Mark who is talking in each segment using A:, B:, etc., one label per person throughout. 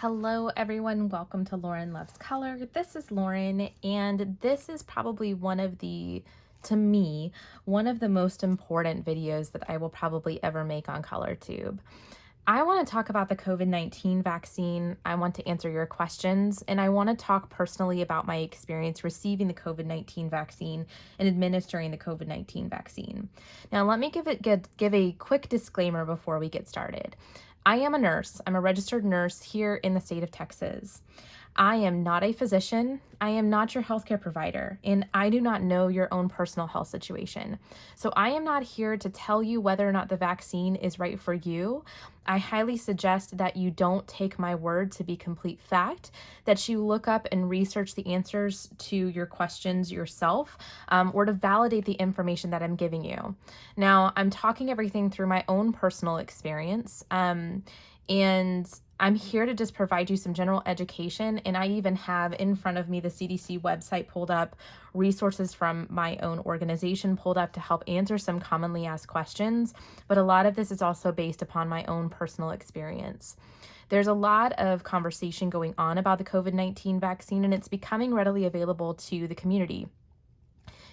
A: Hello everyone, welcome to Lauren Loves Color. This is Lauren, and this is probably to me, one of the most important videos that I will probably ever make on ColorTube. I want to talk about the COVID-19 vaccine. I want to answer your questions, and I want to talk personally about my experience receiving the COVID-19 vaccine and administering the COVID-19 vaccine. Now, let me give a quick disclaimer before we get started. I am a nurse. I'm a registered nurse here in the state of Texas. I am not a physician. I am not your healthcare provider, and I do not know your own personal health situation. So I am not here to tell you whether or not the vaccine is right for you. I highly suggest that you don't take my word to be complete fact, that you look up and research the answers to your questions yourself, or to validate the information that I'm giving you. Now, I'm talking everything through my own personal experience, and I'm here to just provide you some general education, and I even have in front of me the CDC website pulled up, resources from my own organization pulled up to help answer some commonly asked questions, but a lot of this is also based upon my own personal experience. There's a lot of conversation going on about the COVID-19 vaccine, and it's becoming readily available to the community.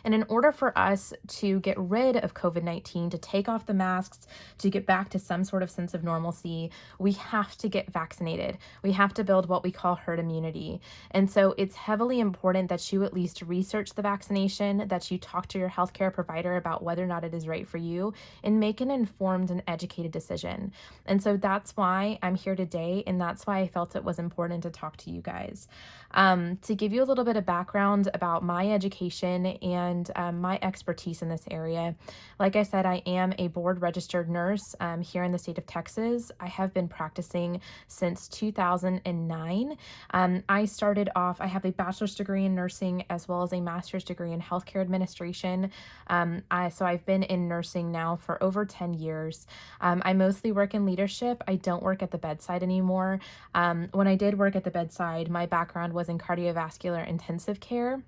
A: And in order for us to get rid of COVID-19, to take off the masks, to get back to some sort of sense of normalcy, we have to get vaccinated. We have to build what we call herd immunity. And so it's heavily important that you at least research the vaccination, that you talk to your healthcare provider about whether or not it is right for you, and make an informed and educated decision. And so that's why I'm here today, and that's why I felt it was important to talk to you guys. To give you a little bit of background about my education and my expertise in this area. Like I said, I am a board registered nurse here in the state of Texas. I have been practicing since 2009. I started off, I have a bachelor's degree in nursing as well as a master's degree in healthcare administration. So I've been in nursing now for over 10 years. I mostly work in leadership. I don't work at the bedside anymore. When I did work at the bedside, my background was in cardiovascular intensive care.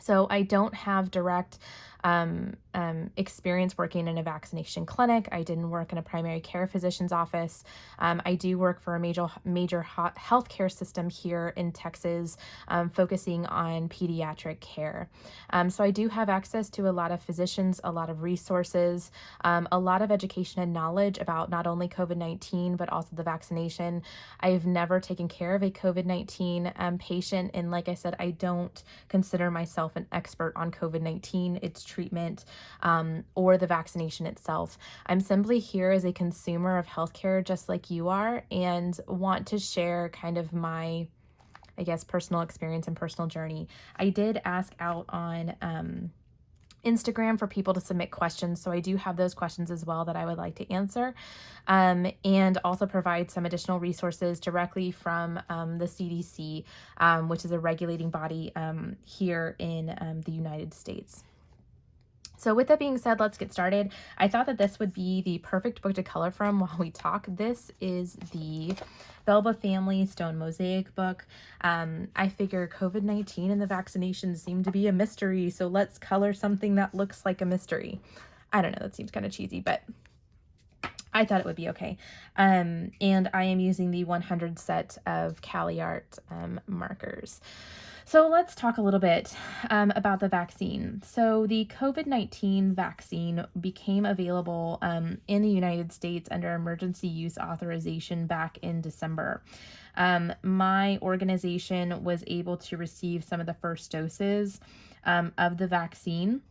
A: So I don't have direct experience working in a vaccination clinic. I didn't work in a primary care physician's office. I do work for a major healthcare system here in Texas, focusing on pediatric care. So I do have access to a lot of physicians, a lot of resources, a lot of education and knowledge about not only COVID-19, but also the vaccination. I've never taken care of a COVID-19 patient. And like I said, I don't consider myself an expert on COVID-19, its treatment, or the vaccination itself. I'm simply here as a consumer of healthcare, just like you are, and want to share kind of my, personal experience and personal journey. I did ask out on Instagram for people to submit questions, so I do have those questions as well that I would like to answer, and also provide some additional resources directly from the CDC, which is a regulating body here in the United States. So with that being said, let's get started. I thought that this would be the perfect book to color from while we talk. This is the Belba family stone mosaic book. I figure COVID-19 and the vaccinations seem to be a mystery, so let's color something that looks like a mystery. I don't know, that seems kind of cheesy, but I thought it would be okay. And I am using the 100 set of Caliart markers. So let's talk a little bit about the vaccine. So the COVID-19 vaccine became available in the United States under emergency use authorization back in December. My organization was able to receive some of the first doses of the vaccine.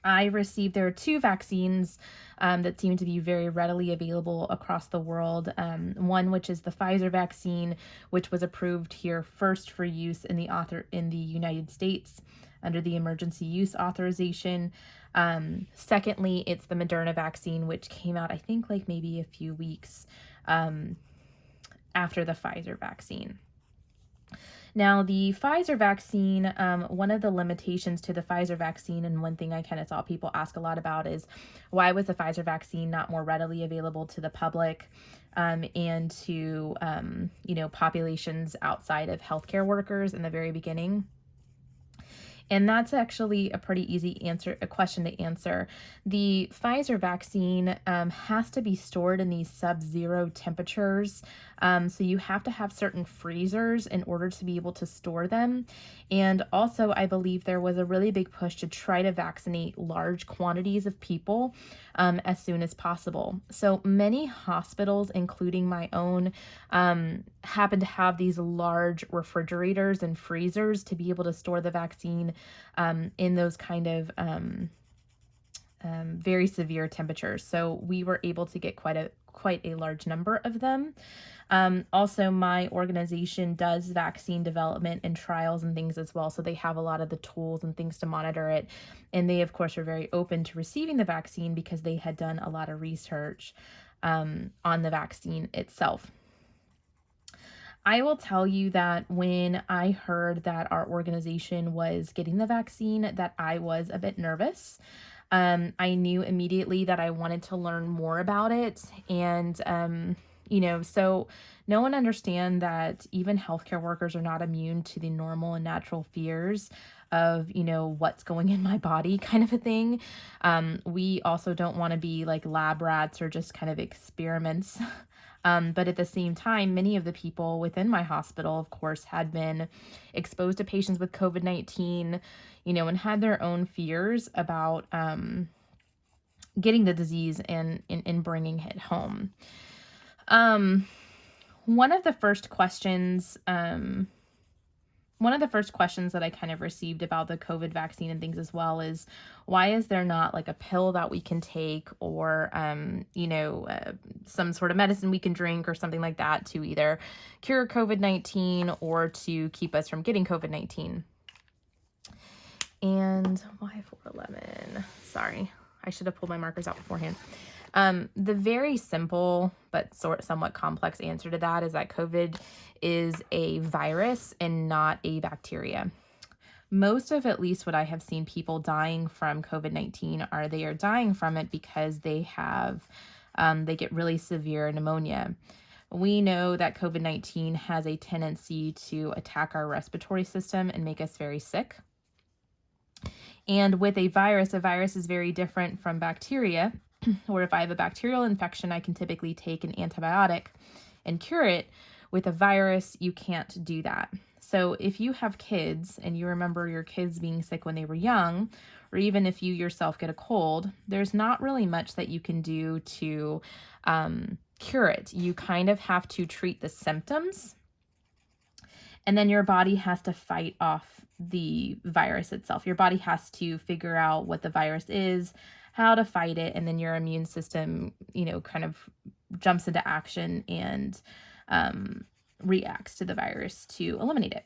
A: There are two vaccines that seem to be very readily available across the world. One, which is the Pfizer vaccine, which was approved here first for use in the United States under the emergency use authorization. Secondly, it's the Moderna vaccine, which came out, I think, like maybe a few weeks after the Pfizer vaccine. Now, the Pfizer vaccine, one of the limitations to the Pfizer vaccine, and one thing I kind of saw people ask a lot about, is why was the Pfizer vaccine not more readily available to the public and to, populations outside of healthcare workers in the very beginning? And that's actually a pretty easy question to answer. The Pfizer vaccine has to be stored in these sub-zero temperatures. So you have to have certain freezers in order to be able to store them. And also, I believe there was a really big push to try to vaccinate large quantities of people as soon as possible. So many hospitals, including my own, happen to have these large refrigerators and freezers to be able to store the vaccine in those kind of very severe temperatures. So we were able to get quite a large number of them. Also, my organization does vaccine development and trials and things as well. So they have a lot of the tools and things to monitor it. And they, of course, are very open to receiving the vaccine because they had done a lot of research on the vaccine itself. I will tell you that when I heard that our organization was getting the vaccine, that I was a bit nervous. I knew immediately that I wanted to learn more about it. And, so no one understand that even healthcare workers are not immune to the normal and natural fears of, what's going in my body kind of a thing. We also don't want to be like lab rats or just kind of experiments. But at the same time, many of the people within my hospital, of course, had been exposed to patients with COVID-19, and had their own fears about getting the disease and bringing it home. One of the first questions that I kind of received about the COVID vaccine and things as well is, why is there not like a pill that we can take or, some sort of medicine we can drink or something like that to either cure COVID-19 or to keep us from getting COVID-19? And why 411? Sorry, I should have pulled my markers out beforehand. The very simple but somewhat complex answer to that is that COVID is a virus and not a bacteria. Most of, at least what I have seen, people dying from COVID-19 they are dying from it because they get really severe pneumonia. We know that COVID-19 has a tendency to attack our respiratory system and make us very sick. And with a virus is very different from bacteria, where if I have a bacterial infection, I can typically take an antibiotic and cure it. With a virus, you can't do that. So if you have kids and you remember your kids being sick when they were young, or even if you yourself get a cold, there's not really much that you can do to cure it. You kind of have to treat the symptoms, and then your body has to fight off the virus itself. Your body has to figure out what the virus is, how to fight it, and then your immune system, kind of jumps into action and reacts to the virus to eliminate it.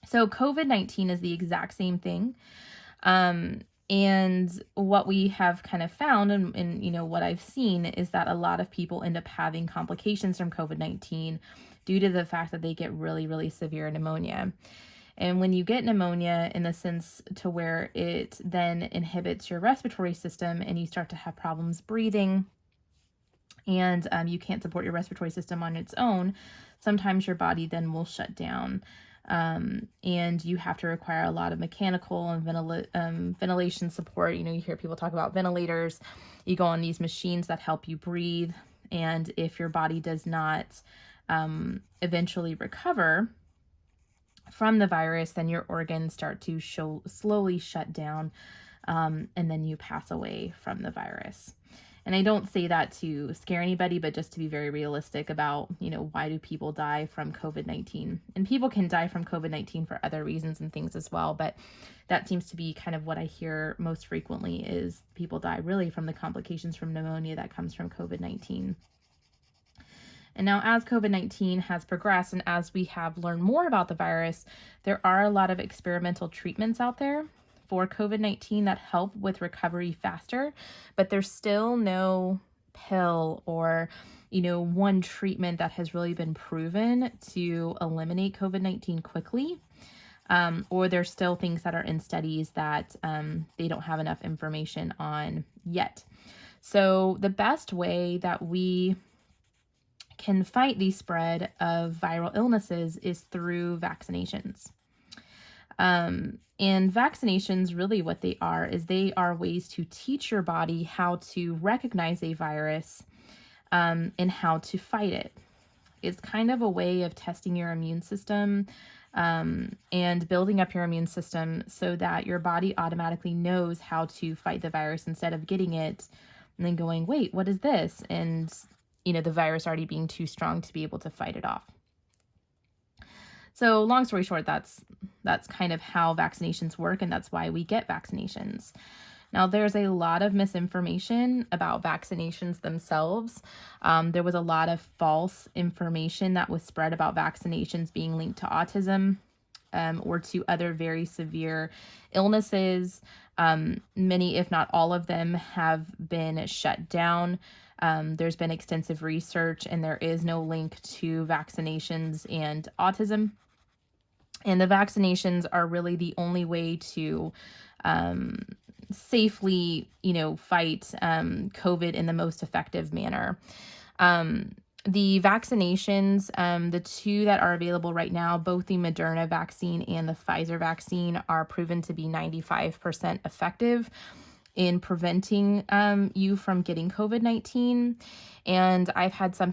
A: So COVID-19 is the exact same thing. And what we have kind of found and what I've seen is that a lot of people end up having complications from COVID-19 due to the fact that they get really, really severe pneumonia. And when you get pneumonia, in the sense to where it then inhibits your respiratory system and you start to have problems breathing, and you can't support your respiratory system on its own, sometimes your body then will shut down. And you have to require a lot of mechanical and ventilation support. You hear people talk about ventilators. You go on these machines that help you breathe. And if your body does not eventually recover from the virus, then your organs start to slowly shut down, and then you pass away from the virus. And I don't say that to scare anybody, but just to be very realistic about, why do people die from COVID-19? And people can die from COVID-19 for other reasons and things as well, but that seems to be kind of what I hear most frequently, is people die really from the complications from pneumonia that comes from COVID-19. And now, as COVID-19 has progressed and as we have learned more about the virus, there are a lot of experimental treatments out there for COVID-19 that help with recovery faster, but there's still no pill or, one treatment that has really been proven to eliminate COVID-19 quickly. Or there's still things that are in studies that they don't have enough information on yet. So the best way that we can fight the spread of viral illnesses is through vaccinations. And vaccinations, really what they are, is they are ways to teach your body how to recognize a virus, and how to fight it. It's kind of a way of testing your immune system, and building up your immune system so that your body automatically knows how to fight the virus instead of getting it and then going, wait, what is this? And, the virus already being too strong to be able to fight it off. So long story short, that's kind of how vaccinations work, and that's why we get vaccinations. Now, there's a lot of misinformation about vaccinations themselves. There was a lot of false information that was spread about vaccinations being linked to autism, or to other very severe illnesses. Many, if not all of them, have been shut down. There's been extensive research, and there is no link to vaccinations and autism. And the vaccinations are really the only way to safely, fight COVID in the most effective manner. The vaccinations, the two that are available right now, both the Moderna vaccine and the Pfizer vaccine, are proven to be 95% effective in preventing you from getting COVID-19. And I've had some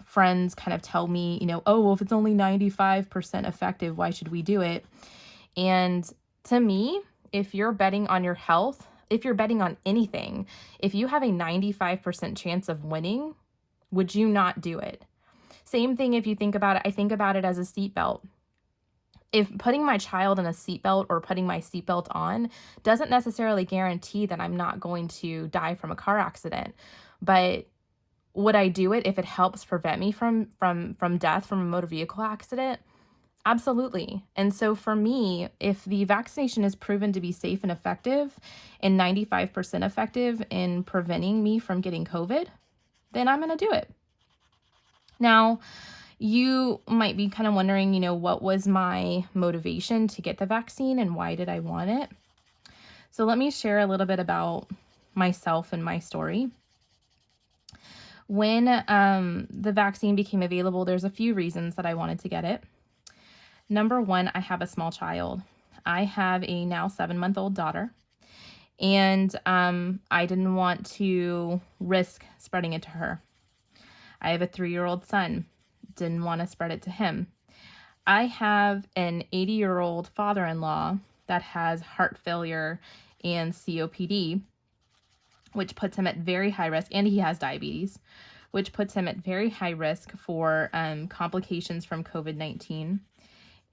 A: friends kind of tell me, oh, well, if it's only 95% effective, why should we do it? And to me, if you're betting on your health, if you're betting on anything, if you have a 95% chance of winning, would you not do it? Same thing if you think about it. I think about it as a seatbelt. If putting my child in a seatbelt or putting my seatbelt on doesn't necessarily guarantee that I'm not going to die from a car accident, but would I do it if it helps prevent me from death from a motor vehicle accident? Absolutely. And so for me, if the vaccination is proven to be safe and effective and 95% effective in preventing me from getting COVID, then I'm going to do it. Now, you might be kind of wondering, what was my motivation to get the vaccine and why did I want it? So let me share a little bit about myself and my story. When the vaccine became available, there's a few reasons that I wanted to get it. Number one, I have a small child. I have a now 7-month-old daughter, and I didn't want to risk spreading it to her. I have a 3-year-old son. Didn't want to spread it to him. I have an 80-year-old father-in-law that has heart failure and COPD, which puts him at very high risk, and he has diabetes, which puts him at very high risk for complications from COVID-19,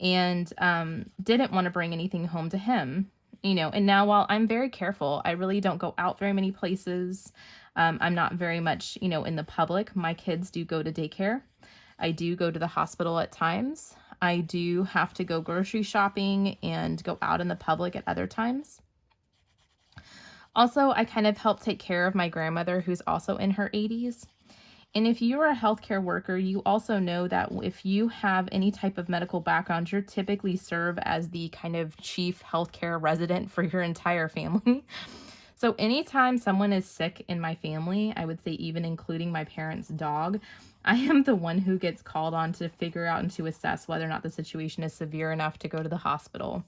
A: and didn't want to bring anything home to him, and now while I'm very careful, I really don't go out very many places. I'm not very much, in the public. My kids do go to daycare. I do go to the hospital at times. I do have to go grocery shopping and go out in the public at other times. Also, I kind of help take care of my grandmother, who's also in her 80s. And if you are a healthcare worker, you also know that if you have any type of medical background, you're typically serve as the kind of chief healthcare resident for your entire family. So anytime someone is sick in my family, I would say even including my parents' dog, I am the one who gets called on to figure out and to assess whether or not the situation is severe enough to go to the hospital.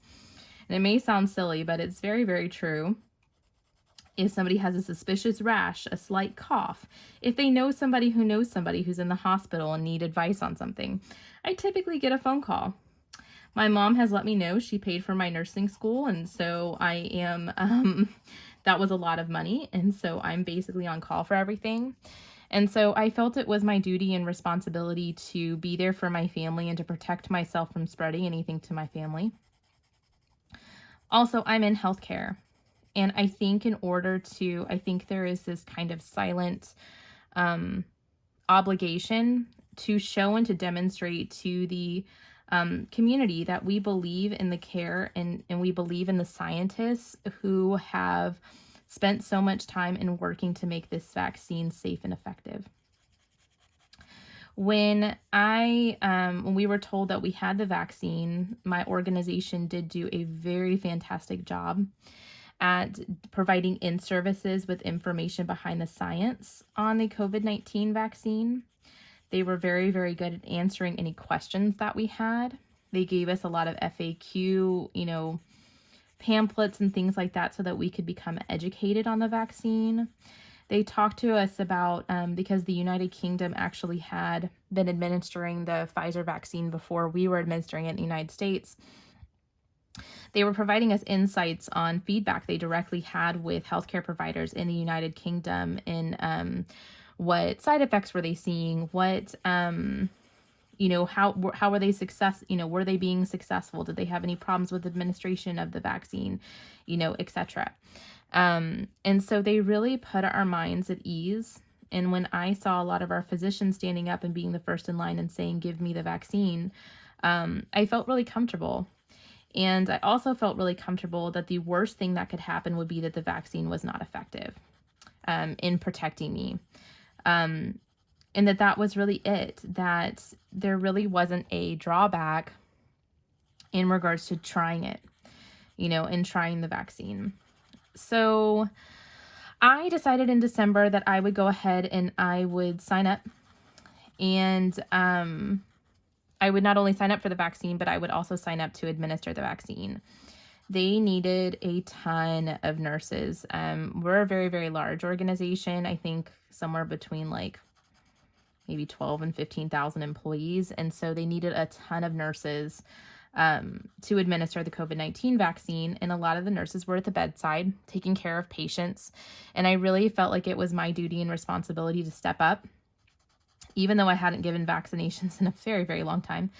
A: And it may sound silly, but it's very, very true. If somebody has a suspicious rash, a slight cough, if they know somebody who knows somebody who's in the hospital and need advice on something, I typically get a phone call. My mom has let me know she paid for my nursing school, and so I am, that was a lot of money, and so I'm basically on call for everything. And so I felt it was my duty and responsibility to be there for my family and to protect myself from spreading anything to my family. Also, I'm in healthcare. And I think I think there is this kind of silent obligation to show and to demonstrate to the community that we believe in the care and we believe in the scientists who have spent so much time in working to make this vaccine safe and effective. When we were told that we had the vaccine, my organization did do a very fantastic job at providing in-services with information behind the science on the COVID-19 vaccine. They were very, very good at answering any questions that we had. They gave us a lot of FAQ, pamphlets and things like that so that we could become educated on the vaccine. They talked to us about, because the United Kingdom actually had been administering the Pfizer vaccine before we were administering it in the United States. They were providing us insights on feedback they directly had with healthcare providers in the United Kingdom in what side effects were they seeing, what, how were they were they being successful? Did they have any problems with administration of the vaccine, etc. And so they really put our minds at ease. And when I saw a lot of our physicians standing up and being the first in line and saying, "Give me the vaccine," I felt really comfortable. And I also felt really comfortable that the worst thing that could happen would be that the vaccine was not effective in protecting me. And that was really it, that there really wasn't a drawback in regards to trying it, and trying the vaccine. So I decided in December that I would go ahead and I would sign up, and I would not only sign up for the vaccine, but I would also sign up to administer the vaccine. They needed a ton of nurses. We're a very, very large organization. I think somewhere between maybe 12 and 15,000 employees. And so they needed a ton of nurses to administer the COVID-19 vaccine. And a lot of the nurses were at the bedside taking care of patients. And I really felt like it was my duty and responsibility to step up, even though I hadn't given vaccinations in a very, very long time,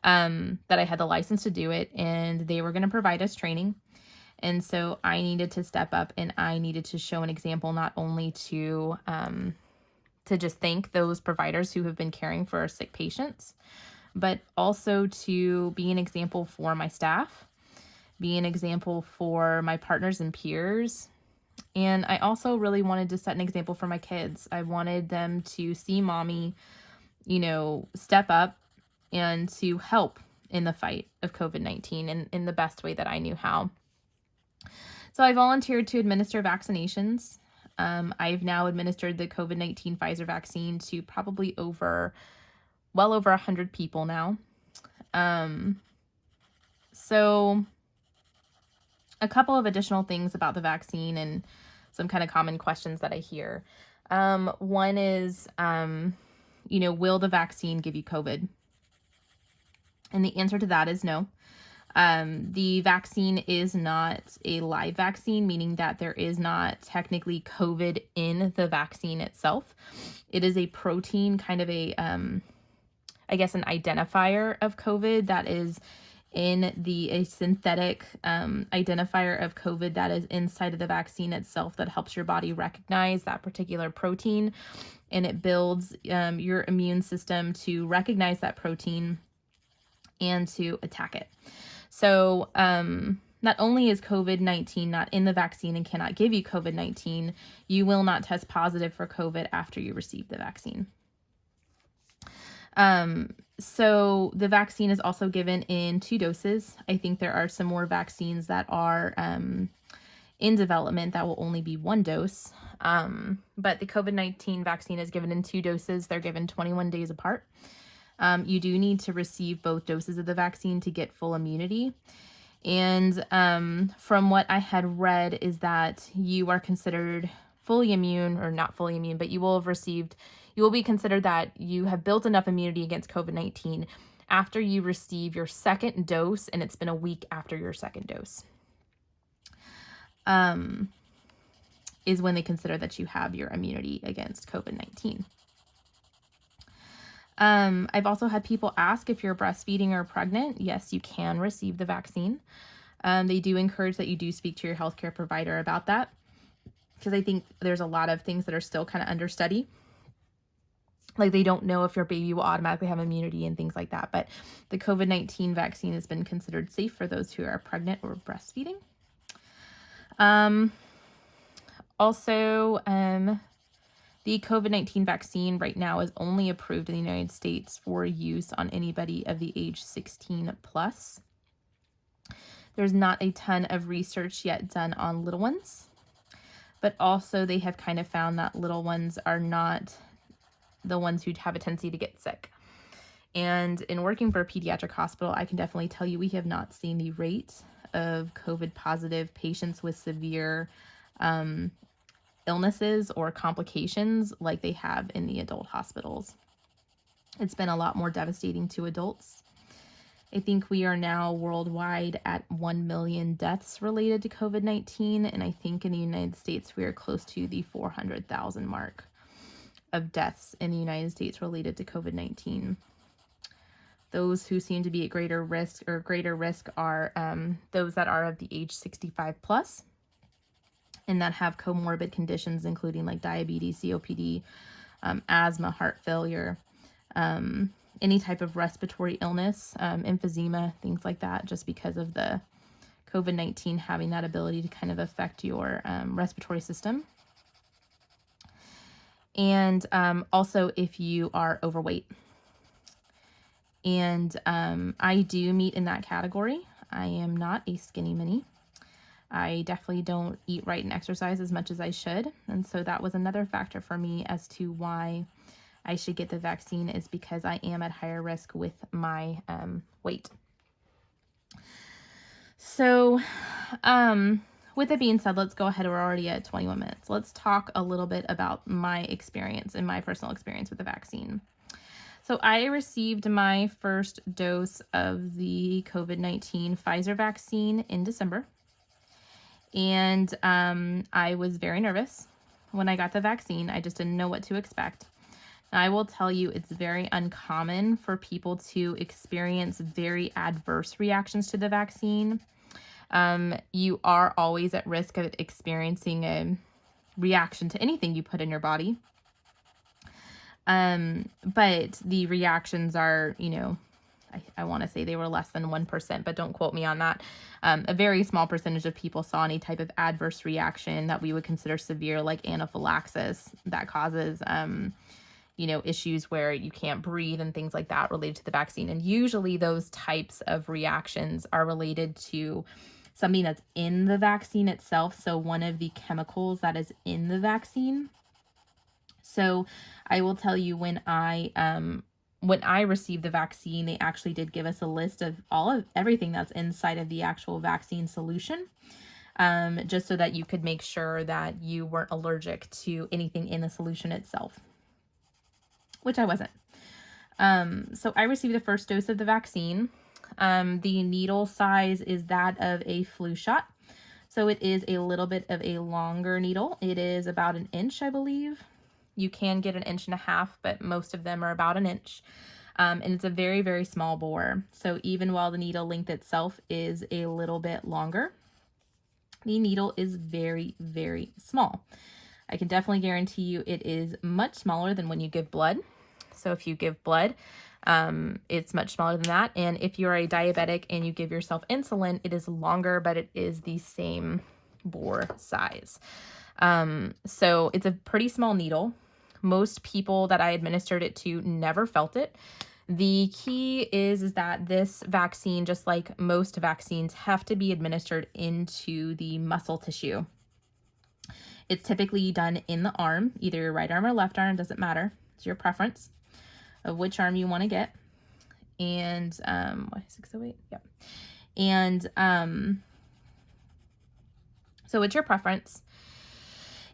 A: that I had the license to do it, and they were going to provide us training. And so I needed to step up, and I needed to show an example, not only to just thank those providers who have been caring for our sick patients, but also to be an example for my staff, be an example for my partners and peers. And I also really wanted to set an example for my kids. I wanted them to see mommy, step up and to help in the fight of COVID-19 in the best way that I knew how. So I volunteered to administer vaccinations. I've now administered the COVID-19 Pfizer vaccine to probably well over 100 people now. So a couple of additional things about the vaccine and some kind of common questions that I hear. One is, will the vaccine give you COVID? And the answer to that is no. The vaccine is not a live vaccine, meaning that there is not technically COVID in the vaccine itself. It is a protein, kind of an identifier of COVID that is in a synthetic identifier of COVID that is inside of the vaccine itself that helps your body recognize that particular protein, and it builds your immune system to recognize that protein and to attack it. So not only is COVID-19 not in the vaccine and cannot give you COVID-19, you will not test positive for COVID after you receive the vaccine. So the vaccine is also given in 2 doses. I think there are some more vaccines that are in development that will only be 1 dose. But the COVID-19 vaccine is given in 2 doses. They're given 21 days apart. You do need to receive both doses of the vaccine to get full immunity. And from what I had read is that you are considered fully immune, or not fully immune, but you will be considered that you have built enough immunity against COVID-19 after you receive your 2nd dose, and it's been a week after your 2nd dose, is when they consider that you have your immunity against COVID-19. I've also had people ask if you're breastfeeding or pregnant. Yes, you can receive the vaccine. They do encourage that you do speak to your healthcare provider about that, because I think there's a lot of things that are still kind of under study. Like, they don't know if your baby will automatically have immunity and things like that. But the COVID-19 vaccine has been considered safe for those who are pregnant or breastfeeding. Also, the COVID-19 vaccine right now is only approved in the United States for use on anybody of the age 16 plus. There's not a ton of research yet done on little ones, but also they have kind of found that little ones are not the ones who have a tendency to get sick. And in working for a pediatric hospital, I can definitely tell you we have not seen the rate of COVID positive patients with severe illnesses or complications like they have in the adult hospitals. It's been a lot more devastating to adults. I think we are now worldwide at 1 million deaths related to COVID-19, and I think in the United States we are close to the 400,000 mark of deaths in the United States related to COVID-19. Those who seem to be at greater risk are those that are of the age 65 plus and that have comorbid conditions, including like diabetes, COPD, asthma, heart failure, any type of respiratory illness, emphysema, things like that, just because of the COVID-19 having that ability to kind of affect your respiratory system. And also if you are overweight. And I do meet in that category. I am not a skinny mini. I definitely don't eat right and exercise as much as I should. And so that was another factor for me as to why I should get the vaccine, is because I am at higher risk with my weight. So with it being said, let's go ahead. We're already at 21 minutes. Let's talk a little bit about my experience and my personal experience with the vaccine. So I received my first dose of the COVID-19 Pfizer vaccine in December. And I was very nervous when I got the vaccine. I just didn't know what to expect. I will tell you, it's very uncommon for people to experience very adverse reactions to the vaccine. You are always at risk of experiencing a reaction to anything you put in your body. But the reactions are, you know, I want to say they were less than 1%, but don't quote me on that. A very small percentage of people saw any type of adverse reaction that we would consider severe, like anaphylaxis, that causes, you know, issues where you can't breathe and things like that related to the vaccine. And usually those types of reactions are related to something that's in the vaccine itself. So one of the chemicals that is in the vaccine. So I will tell you, when I received the vaccine, they actually did give us a list of everything that's inside of the actual vaccine solution, just so that you could make sure that you weren't allergic to anything in the solution itself, which I wasn't. So I received the first dose of the vaccine. The needle size is that of a flu shot. So it is a little bit of a longer needle. It is about 1 inch, I believe. You can get 1.5 inches, but most of them are about 1 inch. And it's a very, very small bore. So even while the needle length itself is a little bit longer, the needle is very, very small. I can definitely guarantee you it is much smaller than when you give blood. So if you give blood, it's much smaller than that. And if you're a diabetic and you give yourself insulin, it is longer, but it is the same bore size. So it's a pretty small needle. Most people that I administered it to never felt it. The key is that this vaccine, just like most vaccines, have to be administered into the muscle tissue. It's typically done in the arm, either your right arm or left arm, doesn't matter. It's your preference of which arm you want to get. And 608, yeah. And so it's your preference.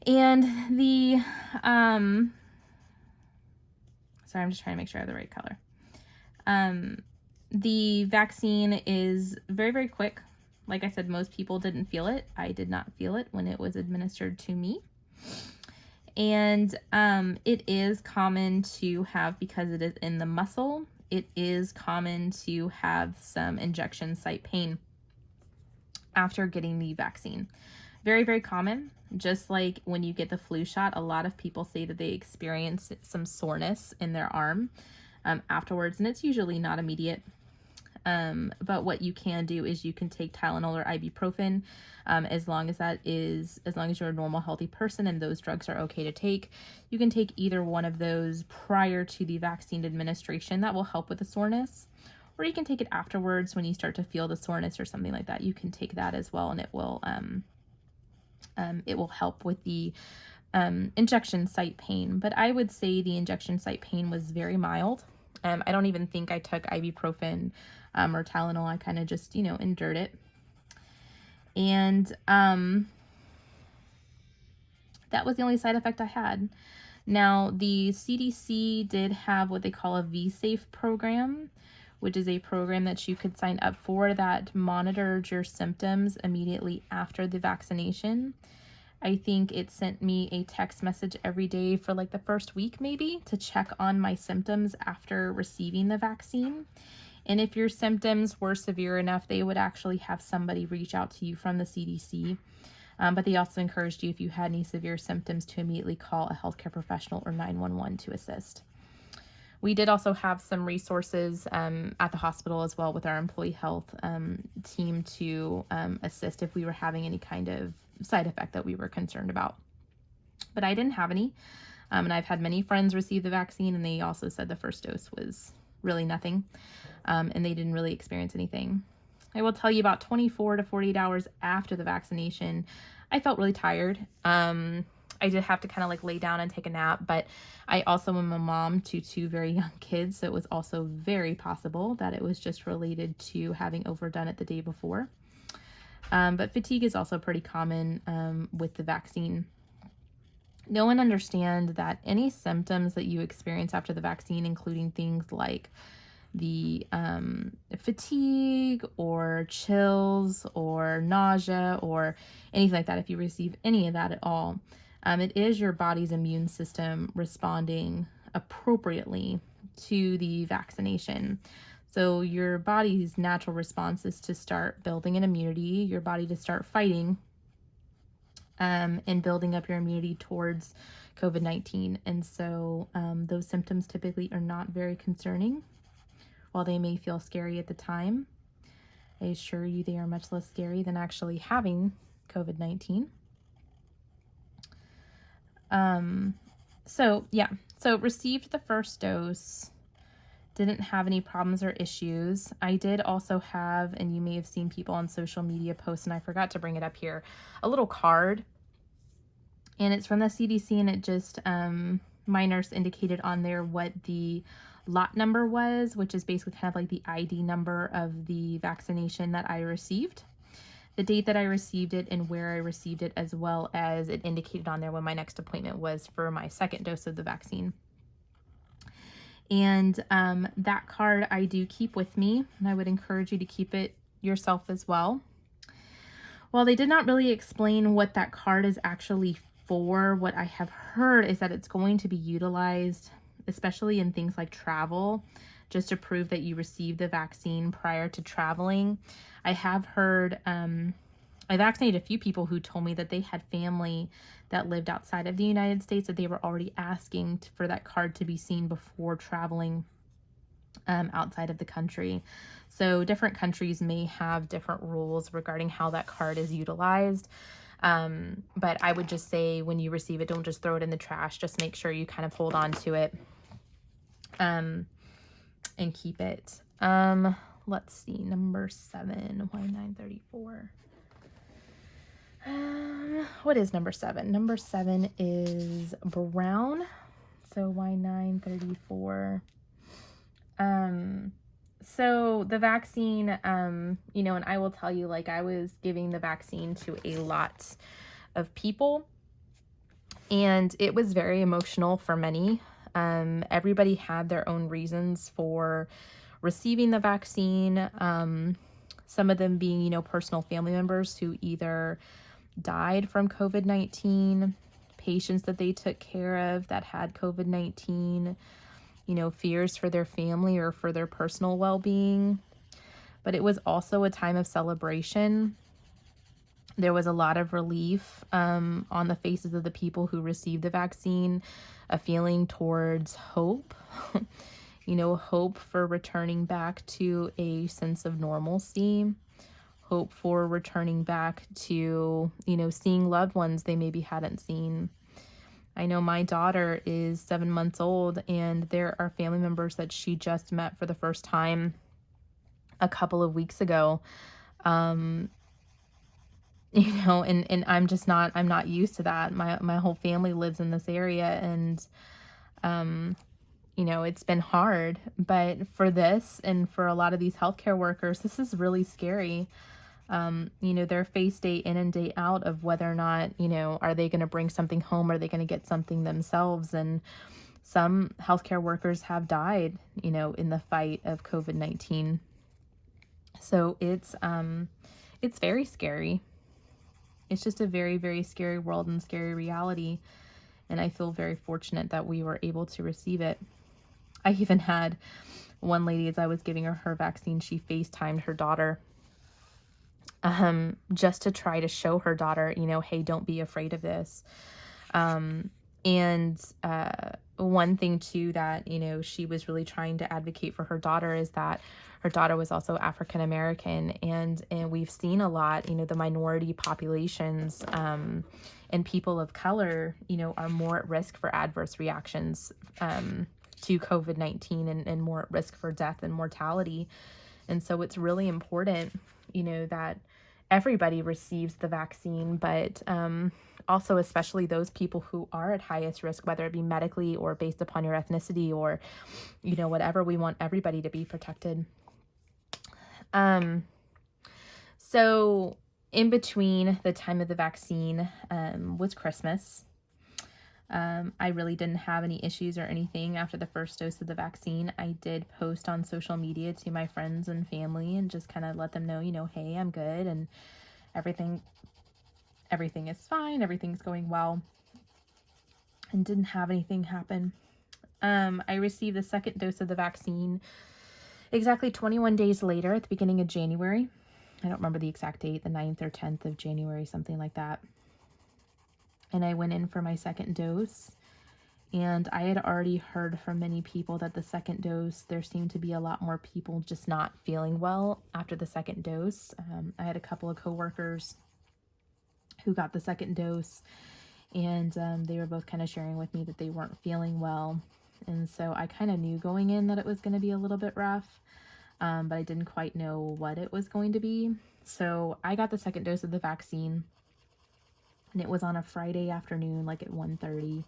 A: And the sorry, I'm just trying to make sure I have the right color. The vaccine is very, very quick. Like I said, most people didn't feel it. I did not feel it when it was administered to me. And it is common to have, because it is in the muscle, it is common to have some injection site pain after getting the vaccine. Very, very common. Just like when you get the flu shot, a lot of people say that they experience some soreness in their arm afterwards, and it's usually not immediate. But what you can do is you can take Tylenol or ibuprofen, as long as you're a normal, healthy person and those drugs are okay to take. You can take either one of those prior to the vaccine administration. That will help with the soreness. Or you can take it afterwards when you start to feel the soreness or something like that. You can take that as well, and it will help with the injection site pain. But I would say the injection site pain was very mild. I don't even think I took ibuprofen or Tylenol. I kind of just, endured it. And that was the only side effect I had. Now, the CDC did have what they call a V-Safe program, which is a program that you could sign up for that monitored your symptoms immediately after the vaccination. I think it sent me a text message every day for like the first week maybe to check on my symptoms after receiving the vaccine. And if your symptoms were severe enough, they would actually have somebody reach out to you from the CDC. But they also encouraged you, if you had any severe symptoms, to immediately call a healthcare professional or 911 to assist. We did also have some resources at the hospital as well with our employee health team to assist if we were having any kind of side effect that we were concerned about. But I didn't have any. And I've had many friends receive the vaccine, and they also said the first dose was really nothing, and they didn't really experience anything. I will tell you, about 24 to 48 hours after the vaccination, I felt really tired. I did have to kind of like lay down and take a nap, but I also am a mom to 2 very young kids, so it was also very possible that it was just related to having overdone it the day before. But fatigue is also pretty common with the vaccine. Know and understand that any symptoms that you experience after the vaccine, including things like the fatigue or chills or nausea or anything like that, if you receive any of that at all, it is your body's immune system responding appropriately to the vaccination. So your body's natural response is to start building an immunity, your body to start fighting and building up your immunity towards COVID-19. And so those symptoms typically are not very concerning. While they may feel scary at the time, I assure you they are much less scary than actually having COVID-19. So received the first dose, didn't have any problems or issues. I did also have, and you may have seen people on social media post, and I forgot to bring it up here, a little card. And it's from the CDC, and it just, my nurse indicated on there what the lot number was, which is basically kind of like the ID number of the vaccination that I received, the date that I received it, and where I received it, as well as it indicated on there when my next appointment was for my second dose of the vaccine. And that card I do keep with me, and I would encourage you to keep it yourself as well. While they did not really explain what that card is actually for, what I have heard is that it's going to be utilized, especially in things like travel, just to prove that you received the vaccine prior to traveling. I have heard, I vaccinated a few people who told me that they had family that lived outside of the United States, that they were already asking for that card to be seen before traveling outside of the country. So different countries may have different rules regarding how that card is utilized. But I would just say, when you receive it, don't just throw it in the trash. Just make sure you kind of hold on to it and keep it. Let's see, number 7, why 934? What is number 7? Number 7 is brown. So why 934? So the vaccine, you know, and I will tell you, like, I was giving the vaccine to a lot of people, and it was very emotional for many. Everybody had their own reasons for receiving the vaccine. Some of them being, you know, personal family members who either died from COVID-19, patients that they took care of that had COVID-19, you know, fears for their family or for their personal well-being. But it was also a time of celebration. There was a lot of relief on the faces of the people who received the vaccine, a feeling towards hope, you know, hope for returning back to a sense of normalcy, hope for returning back to, you know, seeing loved ones they maybe hadn't seen. I know my daughter is 7 months old, and there are family members that she just met for the first time a couple of weeks ago. You know, and I'm not used to that. My whole family lives in this area, and you know, it's been hard. But for this, and for a lot of these healthcare workers, this is really scary. Their face day in and day out of whether or not, are they going to bring something home? Are they going to get something themselves? And some healthcare workers have died, in the fight of COVID-19. So it's very scary. It's just a very, very scary world and scary reality. And I feel very fortunate that we were able to receive it. I even had one lady, as I was giving her vaccine, she FaceTimed her daughter, just to try to show her daughter, hey, don't be afraid of this. And one thing too that, she was really trying to advocate for her daughter is that her daughter was also African American, and we've seen a lot, the minority populations, and people of color, are more at risk for adverse reactions, to COVID-19, and more at risk for death and mortality. And so it's really important, that everybody receives the vaccine, but also especially those people who are at highest risk, whether it be medically or based upon your ethnicity or, whatever. We want everybody to be protected. So in between the time of the vaccine was Christmas. I really didn't have any issues or anything after the first dose of the vaccine. I did post on social media to my friends and family and just kind of let them know, hey, I'm good and everything is fine. Everything's going well, and didn't have anything happen. I received the second dose of the vaccine exactly 21 days later at the beginning of January. I don't remember the exact date, the 9th or 10th of January, something like that. And I went in for my second dose, and I had already heard from many people that the second dose, there seemed to be a lot more people just not feeling well after the second dose. I had a couple of coworkers who got the second dose, and they were both kind of sharing with me that they weren't feeling well. And so I kind of knew going in that it was going to be a little bit rough, but I didn't quite know what it was going to be. So I got the second dose of the vaccine, and it was on a Friday afternoon, like at 1:30.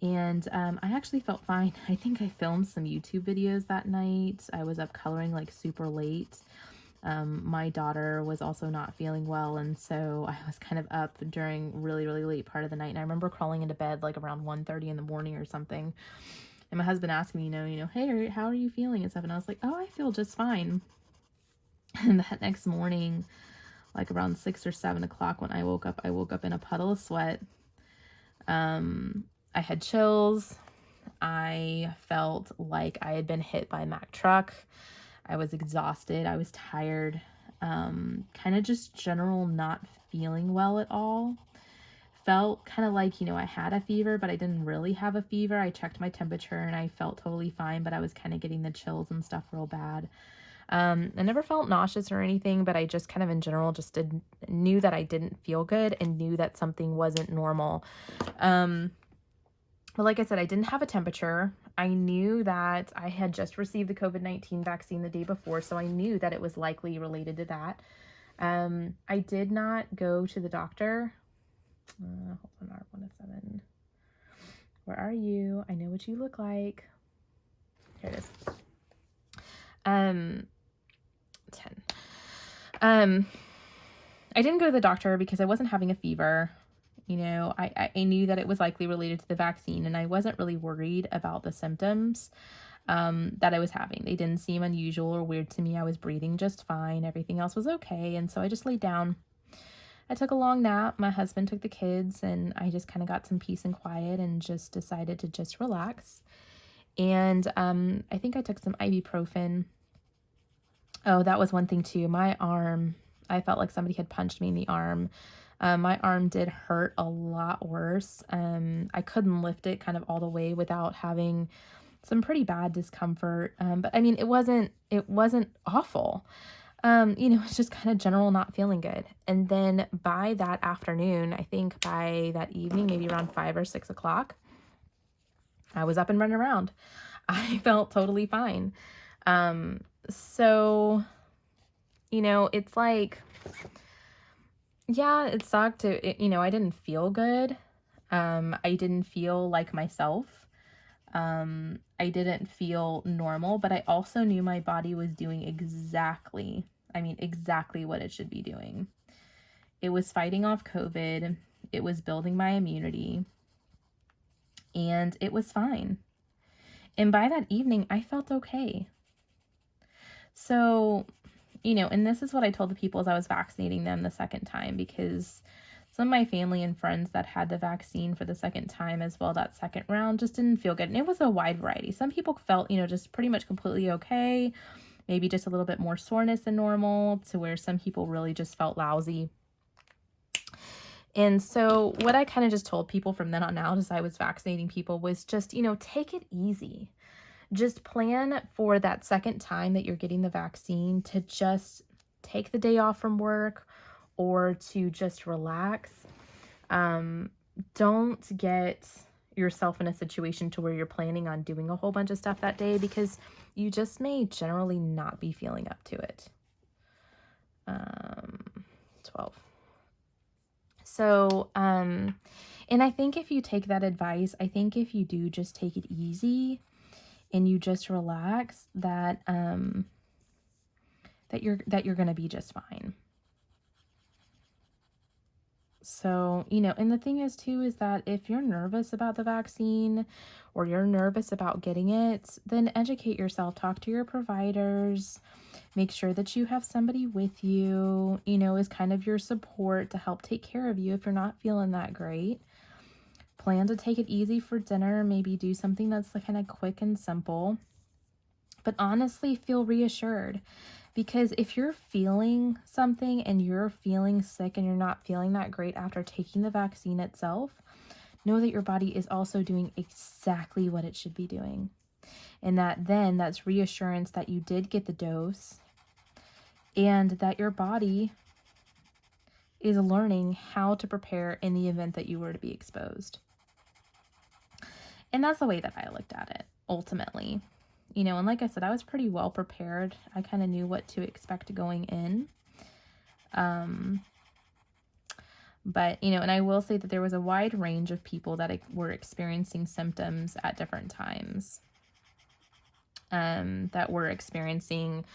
A: And I actually felt fine. I think I filmed some YouTube videos that night. I was up coloring like super late. My daughter was also not feeling well, and so I was kind of up during really, really late part of the night. And I remember crawling into bed like around 1:30 in the morning or something. And my husband asked me, hey, how are you feeling and stuff? And I was like, oh, I feel just fine. And that next morning, like around 6 or 7 o'clock when I woke up in a puddle of sweat. I had chills. I felt like I had been hit by a Mack truck. I was exhausted. I was tired. Kind of just general not feeling well at all. Felt kind of like, I had a fever, but I didn't really have a fever. I checked my temperature and I felt totally fine, but I was kind of getting the chills and stuff real bad. I never felt nauseous or anything, but I just kind of in general just knew that I didn't feel good and knew that something wasn't normal. But like I said, I didn't have a temperature. I knew that I had just received the COVID-19 vaccine the day before, so I knew that it was likely related to that. I did not go to the doctor. Hold on, R107. Where are you? I know what you look like. Here it is. 10. I didn't go to the doctor because I wasn't having a fever. I knew that it was likely related to the vaccine, and I wasn't really worried about the symptoms that I was having. They didn't seem unusual or weird to me. I was breathing just fine. Everything else was okay. And so I just laid down. I took a long nap. My husband took the kids, and I just kind of got some peace and quiet and just decided to just relax. And I think I took some ibuprofen. Oh, that was one thing too. My arm, I felt like somebody had punched me in the arm. My arm did hurt a lot worse. I couldn't lift it kind of all the way without having some pretty bad discomfort. But I mean, it wasn't awful. It's just kind of general not feeling good. And then by that afternoon, I think by that evening, maybe around 5 or 6 o'clock, I was up and running around. I felt totally fine. So, it's like, yeah, it sucked. I didn't feel good. I didn't feel like myself. I didn't feel normal, but I also knew my body was doing exactly I mean, exactly what it should be doing. It was fighting off COVID. It was building my immunity. And it was fine. And by that evening, I felt okay. So, and this is what I told the people as I was vaccinating them the second time, because some of my family and friends that had the vaccine for the second time as well, that second round, just didn't feel good. And it was a wide variety. Some people felt, just pretty much completely okay, maybe just a little bit more soreness than normal, to where some people really just felt lousy. And so what I kind of just told people from then on out as I was vaccinating people was just, take it easy. Just plan for that second time that you're getting the vaccine to just take the day off from work or to just relax. Don't get yourself in a situation to where you're planning on doing a whole bunch of stuff that day, because you just may generally not be feeling up to it. 12. So, and I think if you take that advice, I think if you do just take it easy and you just relax, that you're going to be just fine. So, and the thing is too, is that if you're nervous about the vaccine or you're nervous about getting it, then educate yourself, talk to your providers, make sure that you have somebody with you, as kind of your support to help take care of you if you're not feeling that great. Plan to take it easy for dinner, maybe do something that's kind of quick and simple, but honestly feel reassured. Because if you're feeling something and you're feeling sick and you're not feeling that great after taking the vaccine itself, know that your body is also doing exactly what it should be doing. And that's reassurance that you did get the dose and that your body is learning how to prepare in the event that you were to be exposed. And that's the way that I looked at it, ultimately. And like I said, I was pretty well prepared. I kind of knew what to expect going in. But, and I will say that there was a wide range of people that were experiencing symptoms at different times. That were experiencing,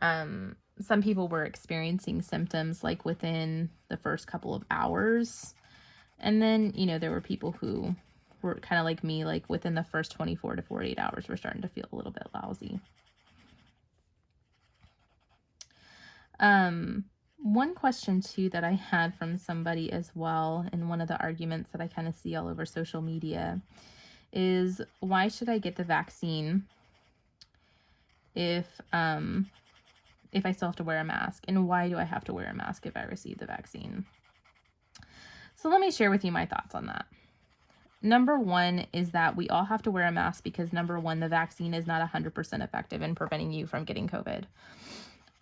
A: some people were experiencing symptoms like within the first couple of hours. And then, there were people who were kind of like me, like within the first 24 to 48 hours, we're starting to feel a little bit lousy. One question too that I had from somebody as well, and one of the arguments that I kind of see all over social media, is why should I get the vaccine if I still have to wear a mask? And why do I have to wear a mask if I receive the vaccine? So let me share with you my thoughts on that. Number one is that we all have to wear a mask because, number one, the vaccine is not 100% effective in preventing you from getting COVID.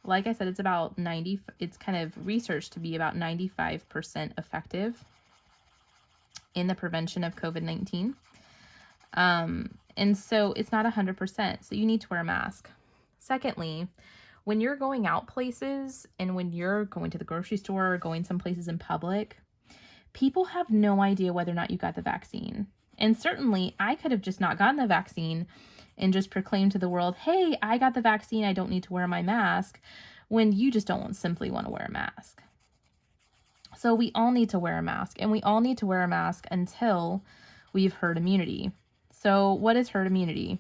A: Like I said, it's kind of researched to be about 95% effective in the prevention of COVID-19. And so it's not 100%. So you need to wear a mask. Secondly, when you're going out places and when you're going to the grocery store or going some places in public, people have no idea whether or not you got the vaccine. And certainly I could have just not gotten the vaccine and just proclaimed to the world, hey, I got the vaccine, I don't need to wear my mask, when you just don't simply want to wear a mask. So we all need to wear a mask, and we all need to wear a mask until we've herd immunity. So what is herd immunity?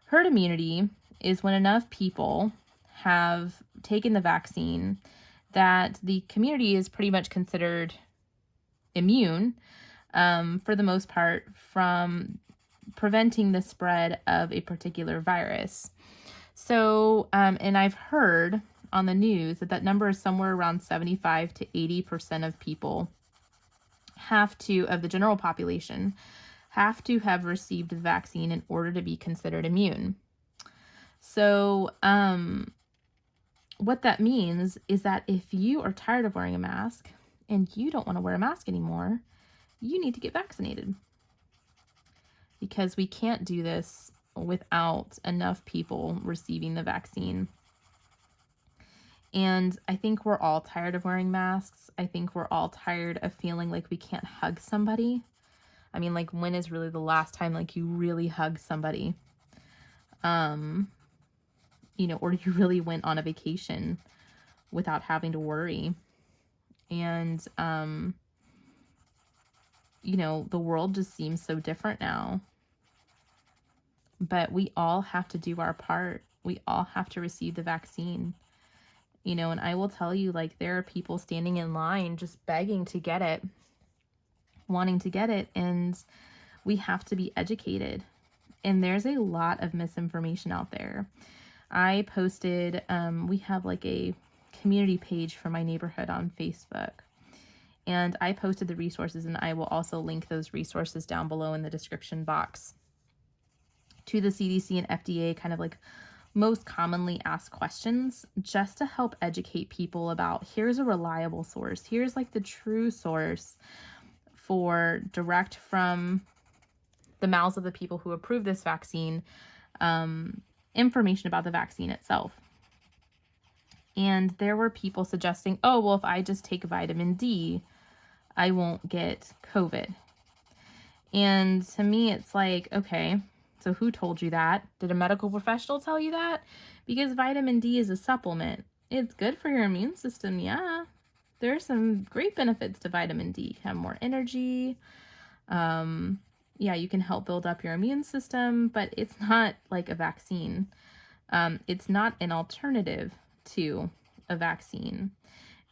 A: Herd immunity is when enough people have taken the vaccine that the community is pretty much considered immune, for the most part, from preventing the spread of a particular virus. So, and I've heard on the news that number is somewhere around 75 to 80% of people of the general population, have to have received the vaccine in order to be considered immune. So, what that means is that if you are tired of wearing a mask and you don't want to wear a mask anymore, you need to get vaccinated. Because we can't do this without enough people receiving the vaccine. And I think we're all tired of wearing masks. I think we're all tired of feeling like we can't hug somebody. I mean, like, when is really the last time, like, you really hug somebody? Or you really went on a vacation without having to worry. And, you know, the world just seems so different now. But we all have to do our part. We all have to receive the vaccine. You know, and I will tell you, like, there are people standing in line just begging to get it, wanting to get it, and we have to be educated. And there's a lot of misinformation out there. I posted, we have like a community page for my neighborhood on Facebook. And I posted the resources, and I will also link those resources down below in the description box to the CDC and FDA, kind of like most commonly asked questions, just to help educate people about, here's a reliable source. Here's like the true source for direct from the mouths of the people who approve this vaccine, information about the vaccine itself. And there were people suggesting, oh, well, if I just take vitamin D, I won't get COVID. And to me, it's like, okay, so who told you that? Did a medical professional tell you that? Because vitamin D is a supplement. It's good for your immune system, yeah. There are some great benefits to vitamin D. You have more energy. Yeah, you can help build up your immune system, but it's not like a vaccine. It's not an alternative to a vaccine.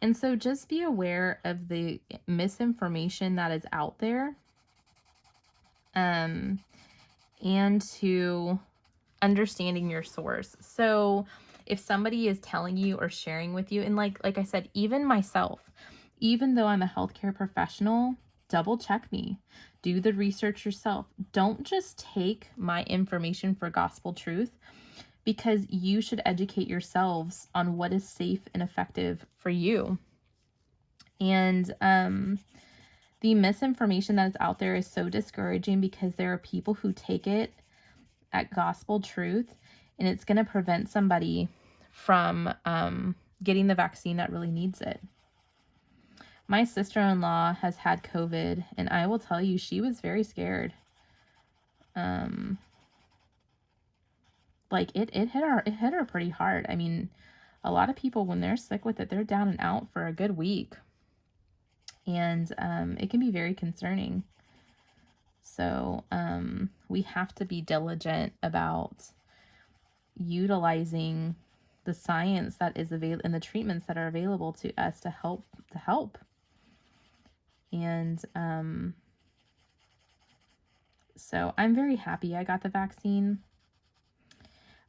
A: And so just be aware of the misinformation that is out there. And to understanding your source. So if somebody is telling you or sharing with you, and like I said, even myself, even though I'm a healthcare professional, double check me. Do the research yourself. Don't just take my information for gospel truth, because you should educate yourselves on what is safe and effective for you. And the misinformation that is out there is so discouraging, because there are people who take it at gospel truth, and it's going to prevent somebody from getting the vaccine that really needs it. My sister-in-law has had COVID, and I will tell you, she was very scared. Like it hit her pretty hard. I mean, a lot of people, when they're sick with it, they're down and out for a good week. And it can be very concerning. So we have to be diligent about utilizing the science that is available and the treatments that are available to us to help. And so I'm very happy I got the vaccine.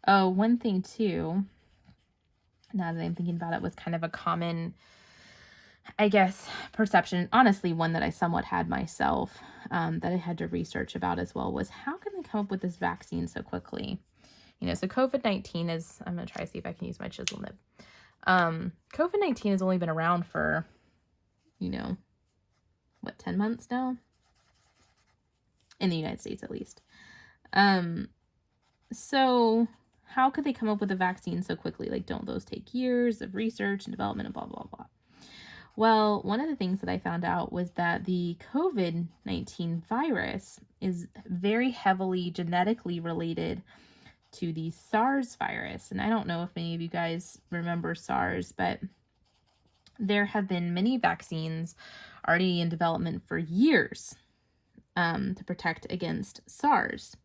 A: Oh, one thing too, now that I'm thinking about it, was kind of a common, I guess, perception, honestly, one that I somewhat had myself, that I had to research about as well, was how can they come up with this vaccine so quickly? You know, so COVID-19 is, I'm going to try to see if I can use my chisel nib. COVID-19 has only been around for, you know, what, 10 months now? In the United States, at least. So how could they come up with a vaccine so quickly? Like, don't those take years of research and development and blah, blah, blah? Well, one of the things that I found out was that the COVID-19 virus is very heavily genetically related to the SARS virus. And I don't know if many of you guys remember SARS, but there have been many vaccines already in development for years to protect against SARS.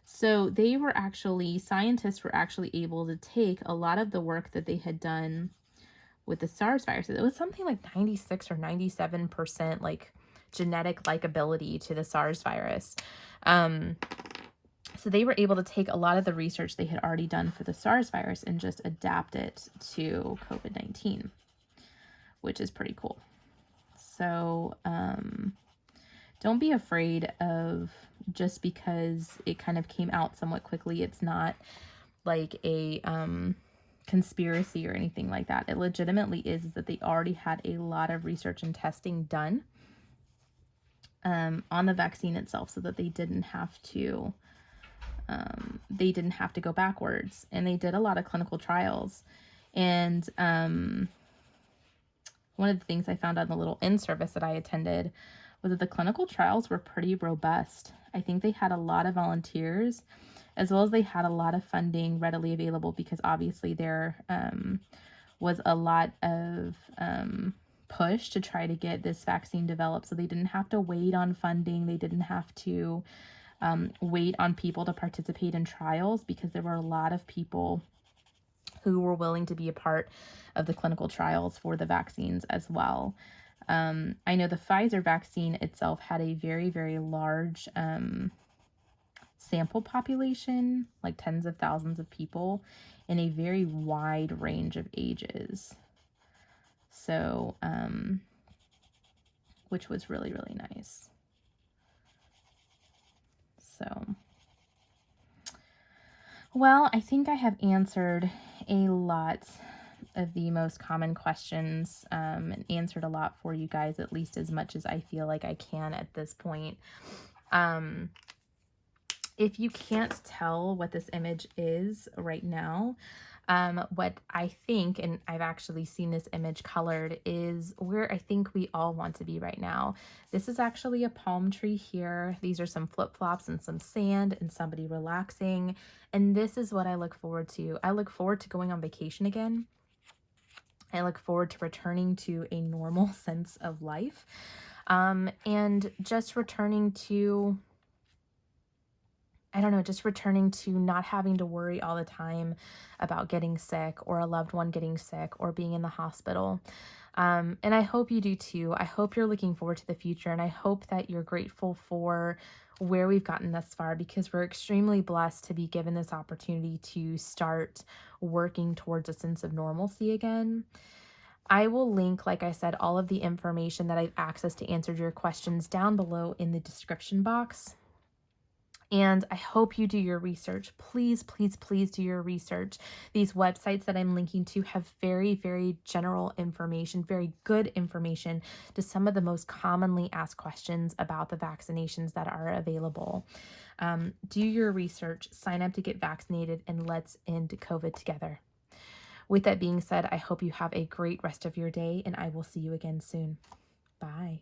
A: So scientists were actually able to take a lot of the work that they had done with the SARS virus. It was something like 96 or 97% like genetic likability to the SARS virus. So they were able to take a lot of the research they had already done for the SARS virus and just adapt it to COVID-19, which is pretty cool. So don't be afraid of, just because it kind of came out somewhat quickly, it's not like a conspiracy or anything like that. It legitimately is that they already had a lot of research and testing done on the vaccine itself, so that they didn't have to go backwards. And they did a lot of clinical trials. And one of the things I found on the little in-service that I attended was that the clinical trials were pretty robust. I think they had a lot of volunteers, as well as they had a lot of funding readily available, because obviously they're was a lot of push to try to get this vaccine developed, so they didn't have to wait on funding. They didn't have to wait on people to participate in trials, because there were a lot of people who were willing to be a part of the clinical trials for the vaccines as well. I know the Pfizer vaccine itself had a very, very large sample population, like tens of thousands of people, in a very wide range of ages. So, which was really, really nice. So, well, I think I have answered a lot of the most common questions, and answered a lot for you guys, at least as much as I feel like I can at this point. If you can't tell what this image is right now, what I think, and I've actually seen this image colored, is where I think we all want to be right now. This is actually a palm tree here. These are some flip-flops and some sand and somebody relaxing. And this is what I look forward to. I look forward to going on vacation again. I look forward to returning to a normal sense of life, and just returning to, I don't know, just returning to not having to worry all the time about getting sick, or a loved one getting sick, or being in the hospital. And I hope you do too. I hope you're looking forward to the future, and I hope that you're grateful for where we've gotten thus far, because we're extremely blessed to be given this opportunity to start working towards a sense of normalcy again. I will link, like I said, all of the information that I've accessed to answer your questions down below in the description box. And I hope you do your research. Please, please, please do your research. These websites that I'm linking to have very, very general information, very good information to some of the most commonly asked questions about the vaccinations that are available. Do your research, sign up to get vaccinated, and let's end COVID together. With that being said, I hope you have a great rest of your day, and I will see you again soon. Bye.